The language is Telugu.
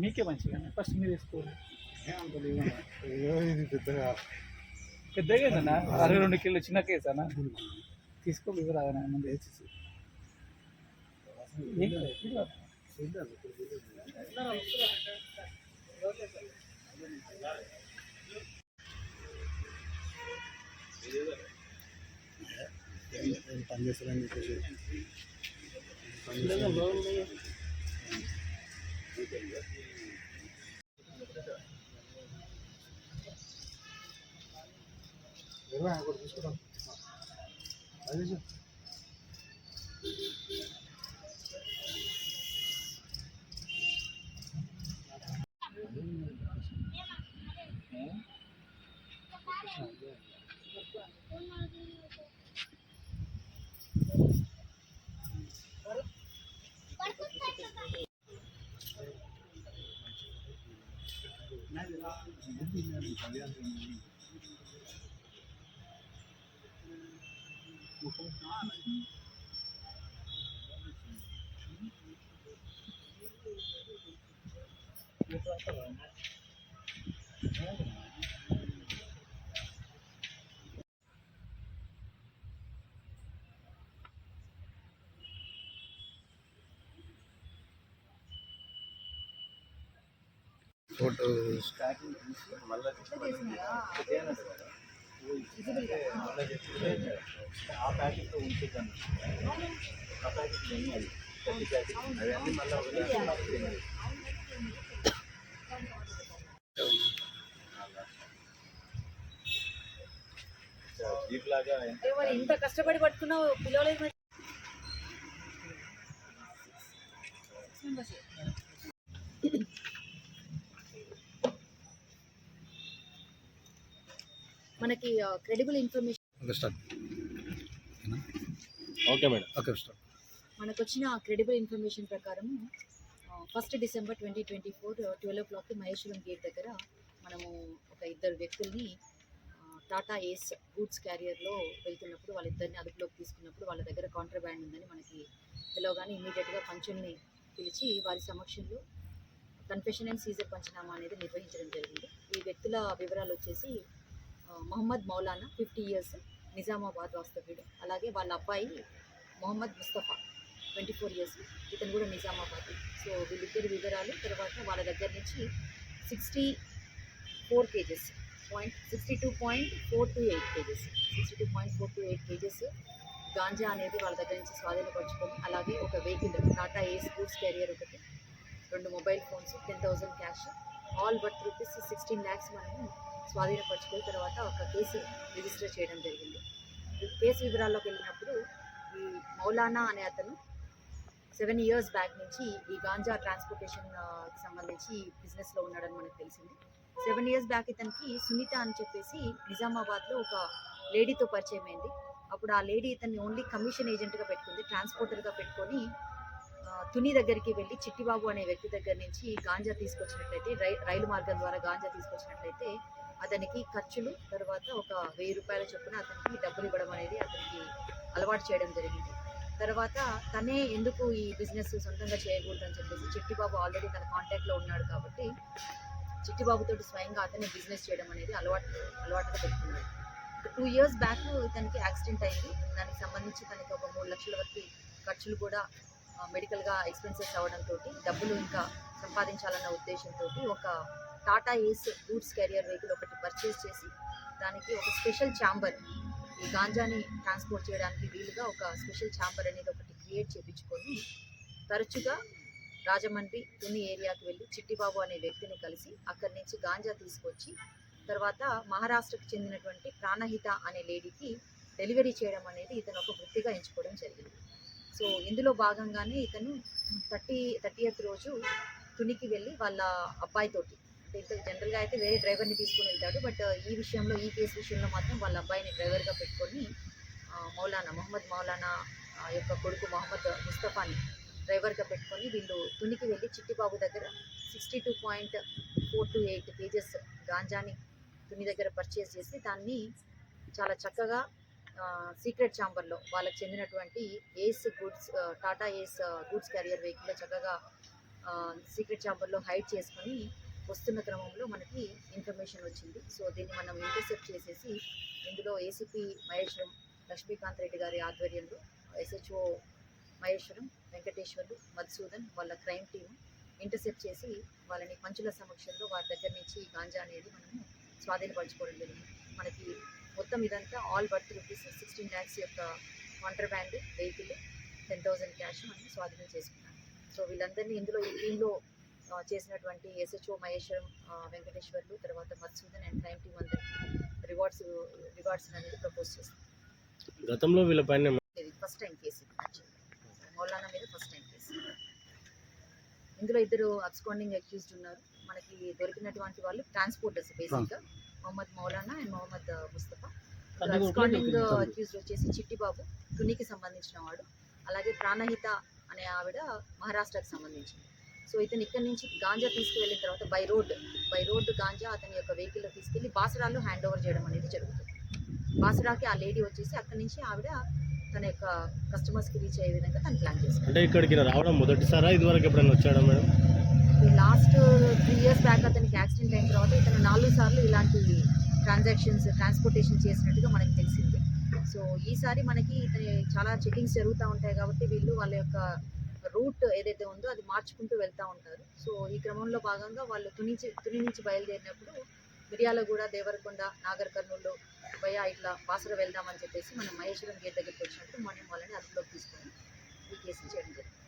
మీకే మంచిగా ఫస్ట్ మీరు తీసుకోవాలి. పెద్దగా 62 కిలో చిన్న కేసు అన్న తీసుకో వివరాగా ముందు వేసేసి పనిచేస్తారని చెప్పేసి తీసుకుంటాం ఫోటో ఆ ప్యాకెట్ ఉంచుతాను ఆ ప్యాకెట్ అవన్నీ మళ్ళీ జీప్ లాగా ఇంత కష్టపడి పట్టుకున్నావు పిలవలేదు. మనకి credible information okay madam okay start. మనకు వచ్చిన క్రెడిబుల్ ఇన్ఫర్మేషన్ ప్రకారం 1 డిసెంబర్ 2024 12 o'clock మహేశ్వరం గేట్ దగ్గర మనము ఒక ఇద్దరు వ్యక్తుల్ని టాటా ఏస్ గూడ్స్ క్యారియర్లో వెళ్తున్నప్పుడు వాళ్ళిద్దరిని అదుపులోకి తీసుకున్నప్పుడు వాళ్ళ దగ్గర కాంట్రాబ్యాండ్ ఉందని మనకి తెలియగానే ఇమీడియట్గా పంచుల్ని పిలిచి వారి సమక్షంలో కన్ఫెషన్ అండ్ సీజర్ పంచనామా అనేది నిర్వహించడం జరిగింది. ఈ వ్యక్తుల వివరాలు వచ్చేసి మొహమ్మద్ మౌలానా 50 years నిజామాబాద్ వాస్తవ్యుడు. అలాగే వాళ్ళ అబ్బాయి మొహమ్మద్ ముస్తఫా 24 years ఇతను కూడా నిజామాబాద్. సో వీళ్ళిద్దరి వివరాలు తర్వాత వాళ్ళ దగ్గర నుంచి 62.428 kgs గాంజా అనేది వాళ్ళ దగ్గర నుంచి స్వాధీనపరచుకొని అలాగే ఒక వెహికల్ టాటా ఏస్ గూడ్స్ క్యారియర్ ఒకటి 2 mobile phones 10,000 cash all worth ₹16 lakhs మనము స్వాధీనపరచుకున్న తర్వాత ఒక కేసు రిజిస్టర్ చేయడం జరిగింది. కేసు వివరాల్లోకి వెళ్ళినప్పుడు ఈ మౌలానా అనే అతను 7 years బ్యాక్ నుంచి ఈ గాంజా ట్రాన్స్పోర్టేషన్ సంబంధించి బిజినెస్లో ఉన్నాడని మనకు తెలిసింది. 7 years బ్యాక్ ఇతనికి సునీత అని చెప్పేసి నిజామాబాద్లో ఒక లేడీతో పరిచయం అయింది. అప్పుడు ఆ లేడీ ఇతన్ని ఓన్లీ కమిషన్ ఏజెంట్గా పెట్టుకుంది, ట్రాన్స్పోర్టర్గా పెట్టుకొని తుని దగ్గరికి వెళ్ళి చిట్టిబాబు అనే వ్యక్తి దగ్గర నుంచి గాంజా తీసుకొచ్చినట్లయితే రైలు మార్గం ద్వారా గాంజా తీసుకొచ్చినట్లయితే అతనికి ఖర్చులు తర్వాత ఒక ₹1000 చొప్పున అతనికి డబ్బులు ఇవ్వడం అనేది అతనికి అలవాటు చేయడం జరిగింది. తర్వాత తనే ఎందుకు ఈ బిజినెస్ సొంతంగా చేయకూడదని చెప్పేసి చిట్టిబాబు ఆల్రెడీ తన కాంటాక్ట్లో ఉన్నాడు కాబట్టి చిట్టిబాబుతోటి స్వయంగా అతన్ని బిజినెస్ చేయడం అనేది అలవాటుగా పెట్టుకున్నాడు. 2 years బ్యాక్ ఇతనికి యాక్సిడెంట్ అయింది. దానికి సంబంధించి తనకి ఒక 3 లక్షల వరకు ఖర్చులు కూడా మెడికల్గా ఎక్స్పెన్సెస్ అవ్వడంతో డబ్బులు ఇంకా సంపాదించాలన్న ఉద్దేశంతో ఒక టాటా ఏస్ గూడ్స్ క్యారియర్ వెహికల్ ఒకటి పర్చేస్ చేసి దానికి ఒక స్పెషల్ ఛాంబర్ ఈ గాంజాని ట్రాన్స్పోర్ట్ చేయడానికి వీలుగా ఒక స్పెషల్ ఛాంబర్ అనేది ఒకటి క్రియేట్ చేయించుకొని తరచుగా రాజమండ్రి తుని ఏరియాకి వెళ్ళి చిట్టిబాబు అనే వ్యక్తిని కలిసి అక్కడి నుంచి గాంజా తీసుకొచ్చి తర్వాత మహారాష్ట్రకు చెందినటువంటి ప్రాణహిత అనే లేడీకి డెలివరీ చేయడం అనేది ఇతను ఒక వృత్తిగా ఎంచుకోవడం జరిగింది. సో ఇందులో భాగంగానే ఇతను 30th రోజు తునికి వెళ్ళి వాళ్ళ అబ్బాయితోటి అంటే జనరల్గా అయితే వేరే డ్రైవర్ని తీసుకొని వెళ్తాడు, బట్ ఈ కేసు విషయంలో మాత్రం వాళ్ళ అబ్బాయిని డ్రైవర్గా పెట్టుకొని మొహమ్మద్ మౌలానా యొక్క కొడుకు మొహమ్మద్ ముస్తఫాని డ్రైవర్గా పెట్టుకొని వీళ్ళు తునికి వెళ్ళి చిట్టిబాబు దగ్గర 62.428 కేజెస్ గాంజాని తుని దగ్గర పర్చేస్ చేసి దాన్ని చాలా చక్కగా సీక్రెట్ ఛాంబర్లో వాళ్ళకి చెందినటువంటి ఏస్ గుడ్స్ టాటా ఏస్ గూడ్స్ క్యారియర్ వెహికల్లో చక్కగా సీక్రెట్ ఛాంబర్లో హైడ్ చేసుకొని వస్తున్న క్రమంలో మనకి ఇన్ఫర్మేషన్ వచ్చింది. సో దీన్ని మనం ఇంటర్సెప్ట్ చేసేసి ఇందులో ఏసీపీ మహేశ్వరం లక్ష్మీకాంత్ రెడ్డి గారి ఆధ్వర్యంలో ఎస్హెచ్ఓ మహేశ్వరం వెంకటేశ్వర్లు మధుసూదన్ వాళ్ళ క్రైమ్ టీము ఇంటర్సెప్ట్ చేసి వాళ్ళని పంచుల సమక్షంలో వారి దగ్గర నుంచి గాంజా అనేది మనము స్వాధీనపరచుకోవడం జరిగింది. మనకి మొత్తం ఇదంతా ఆల్ వర్త్ రూపీస్ 16 lakhs యొక్క కాంట్రబ్యాండ్ వెహికల్ 10,000 క్యాష్ మనం స్వాధీనం చేసుకున్నాం. సో వీళ్ళందరినీ ఇందులో ఈ టీంలో చేసినటువంటి ఎస్హెచ్ఓ మహేశ్వరం వెంకటేశ్వర్లు తర్వాత మధుసూదన్ అండ్ క్రైమ్ టీమ్ అందరికీ రివార్డ్స్ అనేది ప్రపోజ్ చేస్తాం. గతంలో వీళ్ళపైన ఫస్ట్ టైం కేసు మౌలానా మీద ఫస్ట్ టైం కేసు. ఇందులో ఇద్దరు అబ్స్కాండింగ్ అక్యూజ్డ్ ఉన్నారు. మనకి దొరికినటువంటి వాళ్ళు ట్రాన్స్పోర్టర్స్ బేసిక్గా Mohammed Maulana and Mohammed Mustafa. Absconding accused వచ్చేసి చిట్టిబాబు తునికి సంబంధించిన వాడు, అలాగే ప్రాణహిత అనే ఆవిడ మహారాష్ట్రకు సంబంధించింది. సో ఇతను ఇక్కడ నుంచి గాంజా తీసుకువెళ్ళిన తర్వాత బై రోడ్ గాంజా అతని యొక్క వెహికల్లో తీసుకెళ్ళి బాసరాలో హ్యాండ్ ఓవర్ చేయడం అనేది జరుగుతుంది. బాసరాకి ఆ లేడీ వచ్చేసి అక్కడి నుంచి ఆవిడ తన యొక్క కస్టమర్స్కి రీచ్ అయ్యే విధంగా తను ప్లాన్ చేశారు. అంటే ఇక్కడికి రావడం మొదటిసారా, ఇదివరకు ఎప్పుడైనా వచ్చాడా మేడం? లాస్ట్ 3 years బ్యాక్ అతనికి యాక్సిడెంట్ అయిన తర్వాత ఇతను 4 సార్లు ఇలాంటి ట్రాన్స్పోర్టేషన్ చేసినట్టుగా మనకి తెలిసింది. సో ఈసారి మనకి ఇతని చాలా చెకింగ్స్ జరుగుతూ ఉంటాయి కాబట్టి వీళ్ళు వాళ్ళ యొక్క రూట్ ఏదైతే ఉందో అది మార్చుకుంటూ వెళ్తూ ఉంటారు. సో ఈ క్రమంలో భాగంగా వాళ్ళు తుని నుంచి బయలుదేరినప్పుడు మిర్యాలగూడ, దేవరకొండ, నాగర్ కర్నూలు భయ ఇట్లా బాసర వెళ్దామని చెప్పేసి మనం మహేశ్వరం గేట్ దగ్గరికి వచ్చినప్పుడు మనం వాళ్ళని అదుపులోకి తీసుకొని ఈ కేసుని చేయడం జరిగింది.